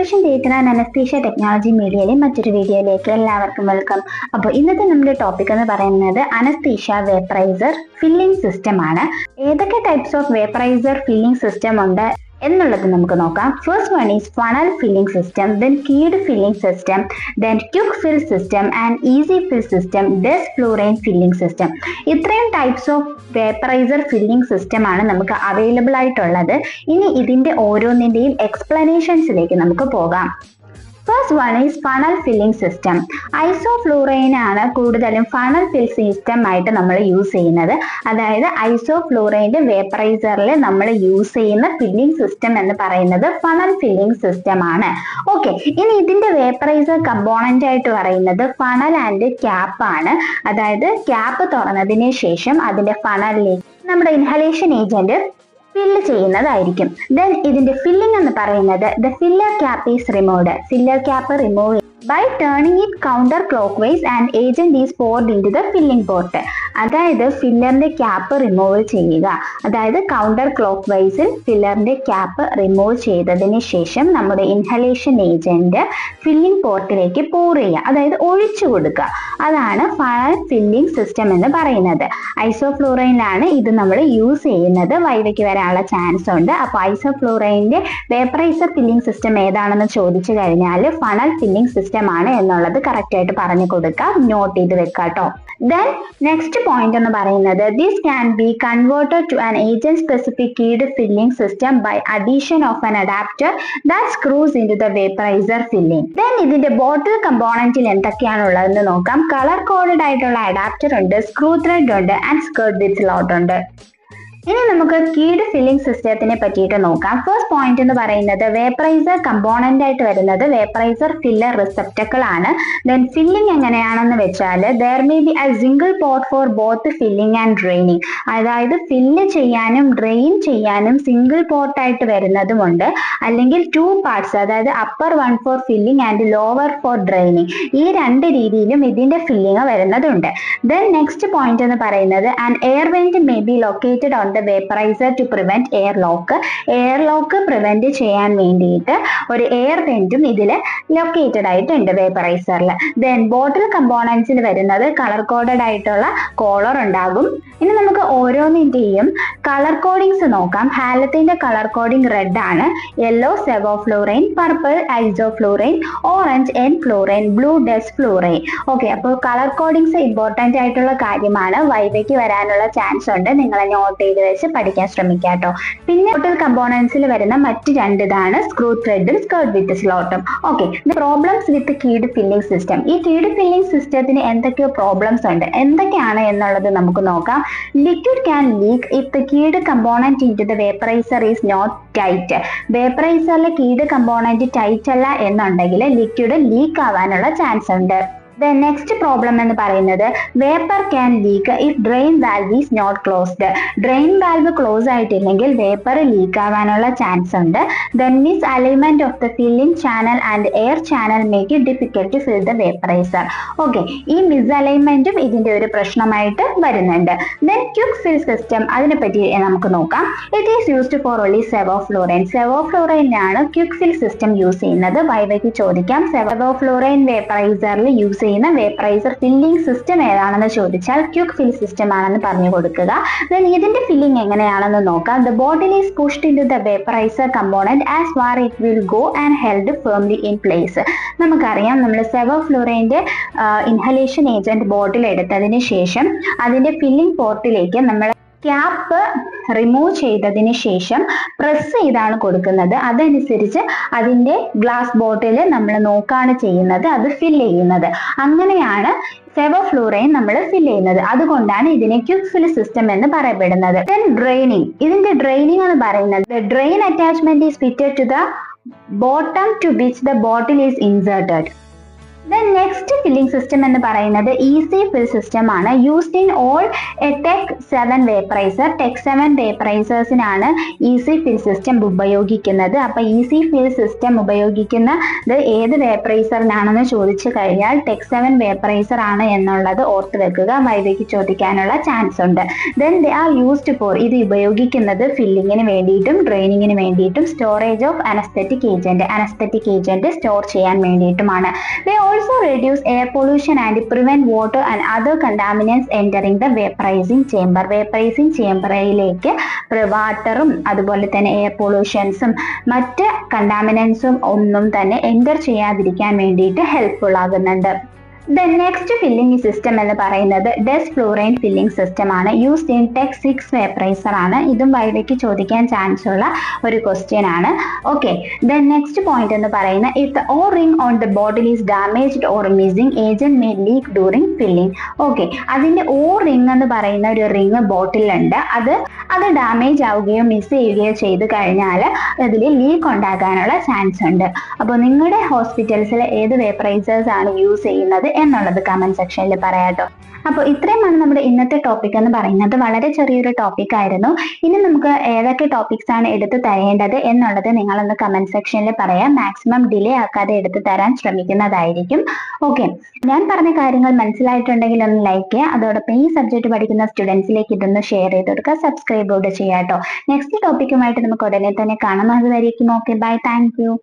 Operation theatre and anaesthesia technology മീഡിയയിലെ മറ്റൊരു വീഡിയോയിലേക്ക് എല്ലാവർക്കും വെൽക്കം. അപ്പോൾ ഇന്നത്തെ നമ്മുടെ ടോപ്പിക് എന്ന് പറയുന്നത് അനസ്തീഷ്യ വേപ്പറൈസർ ഫില്ലിംഗ് സിസ്റ്റം ആണ്. ഏതൊക്കെ types of vaporiser filling system ഉണ്ട് എന്നുള്ളത് നമുക്ക് നോക്കാം. First one is funnel filling system, then keyed filling system, then quick fill system and easy fill system, desflurane filling system. ഇത്രയും types of vaporiser filling system ആണ് നമുക്ക് available ആയിട്ടുള്ളത്. ഇനി ഇതിന്റെ ഓരോന്നിന്റെയും എക്സ്പ്ലനേഷൻസിലേക്ക് നമുക്ക് പോകാം. First one is funnel filling system. Isoflurane ആണ് കൂടുതലും ഫണൽ ഫിൽ സിസ്റ്റം ആയിട്ട് നമ്മൾ യൂസ് ചെയ്യുന്നത്. അതായത് ഐസോഫ്ലൂറൈൻ്റെ വേപ്പറൈസറിൽ നമ്മൾ യൂസ് ചെയ്യുന്ന ഫില്ലിംഗ് സിസ്റ്റം എന്ന് പറയുന്നത് ഫണൽ ഫില്ലിംഗ് സിസ്റ്റം ആണ്. ഓക്കെ, ഇനി ഇതിന്റെ വേപ്പറൈസർ കമ്പോണന്റ് ആയിട്ട് പറയുന്നത് ഫണൽ ആൻഡ് ക്യാപ്പ് ആണ്. അതായത് ക്യാപ്പ് തുറന്നതിന് ശേഷം അതിന്റെ ഫണലിലേക്ക് നമ്മുടെ ഇൻഹലേഷൻ ഏജന്റ് ഫില്ല് ചെയ്യുന്നതായിരിക്കും. ദെൻ ഇതിന്റെ ഫില്ലിംഗ് എന്ന് പറയുന്നത് the filler cap is removed. Filler cap remove by turning it counter clockwise and agent is poured into the filling port. അതായത് ഫില്ലറിന്റെ ക്യാപ്പ് റിമൂവ് ചെയ്യുക. അതായത് കൗണ്ടർ ക്ലോക്ക് വൈസിൽ ഫില്ലറിന്റെ ക്യാപ്പ് റിമൂവ് ചെയ്തതിന് ശേഷം നമ്മുടെ ഇൻഹലേഷൻ ഏജന്റ് ഫില്ലിംഗ് പോർട്ടിലേക്ക് പോർ ചെയ്യുക, അതായത് ഒഴിച്ചു കൊടുക്കുക. അതാണ് ഫണൽ ഫില്ലിംഗ് സിസ്റ്റം എന്ന് പറയുന്നത്. ഐസോഫ്ലൂറൈനിലാണ് ഇത് നമ്മൾ യൂസ് ചെയ്യുന്നത്. വൈവയ്ക്ക് വരാനുള്ള ചാൻസ് ഉണ്ട്. അപ്പോൾ ഐസോഫ്ലൂറൈനിന്റെ വേപ്പറൈസർ ഫില്ലിംഗ് സിസ്റ്റം ഏതാണെന്ന് ചോദിച്ചു കഴിഞ്ഞാൽ ഫണൽ ഫില്ലിംഗ് സിസ്റ്റം ആണ് എന്നുള്ളത് കറക്റ്റ് ആയിട്ട് പറഞ്ഞു കൊടുക്കാം, നോട്ട് ചെയ്ത് വെക്കാട്ടോ. ദെൻ നെക്സ്റ്റ് പോയിന്റ് എന്ന് പറയുന്നത് this can be converted to an agent specific keyed filling system by addition of an adapter that screws into the vaporizer filling. Then ഇതിന്റെ bottle കമ്പോണന്റിൽ എന്തൊക്കെയാണ് ഉള്ളതെന്ന് നോക്കാം. കളർ കോഡഡ് ആയിട്ടുള്ള adapter ഉണ്ട്, screw thread ഉണ്ട് ആൻഡ് സ്കേർട്ട് വിത്ത് സ്ലോട്ട് ഉണ്ട്. ഇനി നമുക്ക് കീഡ് ഫില്ലിംഗ് സിസ്റ്റത്തിനെ പറ്റിയിട്ട് നോക്കാം. ഫസ്റ്റ് പോയിന്റ് എന്ന് പറയുന്നത് വേപ്പറൈസർ കമ്പോണന്റ് ആയിട്ട് വരുന്നത് വേപ്പറൈസർ ഫില്ലർ റിസെപ്റ്റക്കിൾ ആണ്. ദെൻ ഫില്ലിംഗ് എങ്ങനെയാണെന്ന് വെച്ചാൽ there may be a single port for both filling and draining. അതായത് ഫില്ല് ചെയ്യാനും ഡ്രെയിൻ ചെയ്യാനും സിംഗിൾ പോർട്ട് ആയിട്ട് വരുന്നതുമുണ്ട്, അല്ലെങ്കിൽ ടു പാർട്സ്, അതായത് upper one for filling and lower for draining. ഈ രണ്ട് രീതിയിലും ഇതിന്റെ ഫില്ലിംഗ് വരുന്നതുണ്ട്. ദെൻ നെക്സ്റ്റ് പോയിന്റ് എന്ന് പറയുന്നത് an air vent may be located on the vaporizer to prevent air lock. Air lock prevent ചെയ്യാൻ വേണ്ടിയിട്ട് ഒരു എയർ വെന്റും ഇതിൽ ലൊക്കേറ്റഡ് ആയിട്ടുണ്ട് വേപ്പറൈസറിൽ. ദെൻ ബോട്ടിൽ കമ്പോണൻസിൽ വരുന്നത് കളർ കോഡഡ് ആയിട്ടുള്ള കോളർ ഉണ്ടാകും. ഇനി നമുക്ക് ഓരോന്നിന്റെയും കളർ കോഡിങ്സ് നോക്കാം. ഹാലത്തിന്റെ കളർ കോഡിംഗ് റെഡ് ആണ്, yellow sevoflurane, purple isoflurane, orange enflurane, blue desflurane. Okay, അപ്പോൾ കളർ കോഡിങ്സ് ഇമ്പോർട്ടന്റ് ആയിട്ടുള്ള കാര്യമാണ്. വൈവയ്ക്ക് വരാനുള്ള ചാൻസ് ഉണ്ട്. നിങ്ങളെ നോട്ട് ചെയ്ത് വെച്ച് പഠിക്കാൻ ശ്രമിക്കാം കേട്ടോ. പിന്നെ ടോട്ടൽ കമ്പോണൻസിൽ വരുന്ന മറ്റ് രണ്ട് ഇതാണ് സ്ക്രൂ ത്രെഡും സ്കേർട്ട് വിത്ത് സ്ലോട്ടും. Okay, problems with keyed filling system. ഈ കീഡ് ഫില്ലിംഗ് സിസ്റ്റത്തിന് എന്തൊക്കെയോ പ്രോബ്ലംസ് ഉണ്ട്, എന്തൊക്കെയാണ് എന്നുള്ളത് നമുക്ക് നോക്കാം. Liquid can leak if the keyed component into the vaporiser is not tight. വേപ്പറൈസറിലെ കീഡ് കമ്പോണന്റ് ടൈറ്റ് അല്ല എന്നുണ്ടെങ്കിൽ ലിക്വിഡ് ലീക്ക് ആവാനുള്ള ചാൻസ് ഉണ്ട്. The next problem എന്ന് പറയുന്നത് vapour can leak if drain valve is not closed. Drain valve close ആയിട്ടില്ലെങ്കിൽ vapour leak ആവാനുള്ള chance ഉണ്ട്. Then misalignment of the filling channel and air channel make it difficult to fill the vaporizer. Okay, ഈ മിസ്അലൈൻമെന്റും ഇതിന്റെ ഒരു പ്രശ്നമായിട്ട് വരുന്നുണ്ട്. Then quick fill system, അതിനെ പറ്റി നമുക്ക് നോക്കാം. It is used for only sevoflurane. സെവോഫ്ലൂറൈനാണ് ക്വിക്ക് ഫിൽ സിസ്റ്റം യൂസ് ചെയ്യുന്നത്. വൈവയ്ക്ക് ചോദിക്കാം സെവോഫ്ലൂറൈൻ വേപ്പറൈസറിൽ യൂസ് ചെയ്യുന്ന വേപ്പറൈസർ ഫില്ലിംഗ് സിസ്റ്റം ഏതാണെന്ന് ചോദിച്ചാൽ ക്വിക്ക് ഫിൽ സിസ്റ്റം ആണെന്ന് പറഞ്ഞു കൊടുക്കുക. ദെൻ ഇതിന്റെ ഫില്ലിംഗ് എങ്ങനെയാണെന്ന് നോക്കാം. The bottle is pushed into the vaporiser component as far it will go and held firmly in place. നമുക്കറിയാം, നമ്മൾ സെവോഫ്ലൂറൈന്റെ ഇൻഹലേഷൻ ഏജന്റ് ബോട്ടിൽ എടുത്തതിന് ശേഷം അതിന്റെ ഫില്ലിംഗ് പോർട്ടിലേക്ക് നമ്മൾ ക്യാപ്പ് റിമൂവ് ചെയ്തതിന് ശേഷം പ്രസ് ചെയ്താണ് കൊടുക്കുന്നത്. അതനുസരിച്ച് അതിന്റെ ഗ്ലാസ് ബോട്ടിൽ നമ്മൾ നോക്കാണ് ചെയ്യുന്നത്, അത് ഫില്ല് ചെയ്യുന്നത്. അങ്ങനെയാണ് സെവോഫ്ലൂറൈൻ നമ്മൾ ഫില്ല് ചെയ്യുന്നത്. അതുകൊണ്ടാണ് ഇതിനെ ക്വിക്ക് ഫിൽ സിസ്റ്റം എന്ന് പറയപ്പെടുന്നത്. Then draining. ഇതിന്റെ ഡ്രെയിനിങ് എന്ന് പറയുന്നത് drain attachment is fitted to the bottom to which the bottle is inserted. The next filling system എന്ന് പറയുന്നത് ഈസി ഫിൽ സിസ്റ്റം ആണ്. Used in all tech 7 vaporiser. Tech 7 വേപ്പറൈസേഴ്സിനാണ് easy fill system ഉപയോഗിക്കുന്നത്. അപ്പൊ easy fill system ഉപയോഗിക്കുന്നത് ഏത് വേപ്പറൈസറിനാണെന്ന് ചോദിച്ചു കഴിഞ്ഞാൽ ടെക് 7 വേപ്പറൈസർ ആണ് എന്നുള്ളത് ഓർത്ത് വെക്കുക. വൈവയ്ക്ക് ചോദിക്കാനുള്ള ചാൻസ് ഉണ്ട്. Then they are used for, ഇത് ഉപയോഗിക്കുന്നത് ഫില്ലിങ്ങിന് വേണ്ടിയിട്ടും ഡ്രെയിനിങ്ങിന് വേണ്ടിയിട്ടും storage of anaesthetic agent store ചെയ്യാൻ വേണ്ടിയിട്ടുമാണ്. They also reduce air pollution and prevent water and other contaminants entering the vaporizing chamber. Vaporizing chamberയിലേക്ക് വാട്ടറും അതുപോലെ തന്നെ എയർ പൊല്യൂഷൻസും മറ്റ് കണ്ടാമിനൻസും ഒന്നും തന്നെ എൻ്റർ ചെയ്യാതിരിക്കാൻ വേണ്ടിയിട്ട് ഹെൽപ്ഫുൾ ആകുന്നുണ്ട്. The next filling system എന്ന് പറയുന്നത് ഡെസ്ഫ്ലൂറൈൻ ഫില്ലിംഗ് സിസ്റ്റം ആണ്. യൂസ്ഡ് ഇൻ ടെക് 6 വേപ്പറൈസർ ആണ്. ഇതും വൈവയ്ക്ക് ചോദിക്കാൻ ചാൻസ് ഉള്ള ഒരു ക്വസ്റ്റ്യൻ ആണ്. ഓക്കെ, ദ നെക്സ്റ്റ് പോയിന്റ് എന്ന് പറയുന്നത് if the or ring on the bottle is damaged or missing agent may leak during filling. Okay, അതിന്റെ ഓർ റിംഗ് എന്ന് പറയുന്ന ഒരു റിംഗ് ബോട്ടിലുണ്ട്. അത് ഡാമേജ് ആവുകയോ മിസ് ചെയ്യുകയോ ചെയ്ത് കഴിഞ്ഞാൽ അതിൽ ലീക്ക് ഉണ്ടാകാനുള്ള ചാൻസ് ഉണ്ട്. അപ്പോൾ നിങ്ങളുടെ ഹോസ്പിറ്റൽസിൽ ഏത് വേപ്പറൈസേഴ്സ് ആണ് യൂസ് ചെയ്യുന്നത് എന്നുള്ളത് കമന്റ് സെക്ഷനിൽ പറയാട്ടോ. അപ്പോൾ ഇത്രയുമാണ് നമ്മുടെ ഇന്നത്തെ ടോപ്പിക് എന്ന് പറയുന്നത്. വളരെ ചെറിയൊരു ടോപ്പിക് ആയിരുന്നു. ഇനി നമുക്ക് ഏതൊക്കെ ടോപ്പിക്സ് ആണ് എടുത്തു തരേണ്ടത് എന്നുള്ളത് നിങ്ങളൊന്ന് കമന്റ് സെക്ഷനിൽ പറയാം. മാക്സിമം ഡിലേ ആക്കാതെ എടുത്തു തരാൻ ശ്രമിക്കുന്നതായിരിക്കും. ഓക്കെ, ഞാൻ പറഞ്ഞ കാര്യങ്ങൾ മനസ്സിലായിട്ടുണ്ടെങ്കിൽ ഒന്ന് ലൈക്ക് ചെയ്യുക. അതോടൊപ്പം ഈ സബ്ജക്ട് പഠിക്കുന്ന സ്റ്റുഡൻസിലേക്ക് ഇതൊന്ന് ഷെയർ ചെയ്ത് കൊടുക്കുക. സബ്സ്ക്രൈബ് കൂടെ ചെയ്യാട്ടോ. നെക്സ്റ്റ് ടോപ്പിക്കുമായിട്ട് നമുക്ക് ഉടനെ തന്നെ കാണാം. അതുവരേക്കും ഓക്കെ, ബൈ, താങ്ക് യു.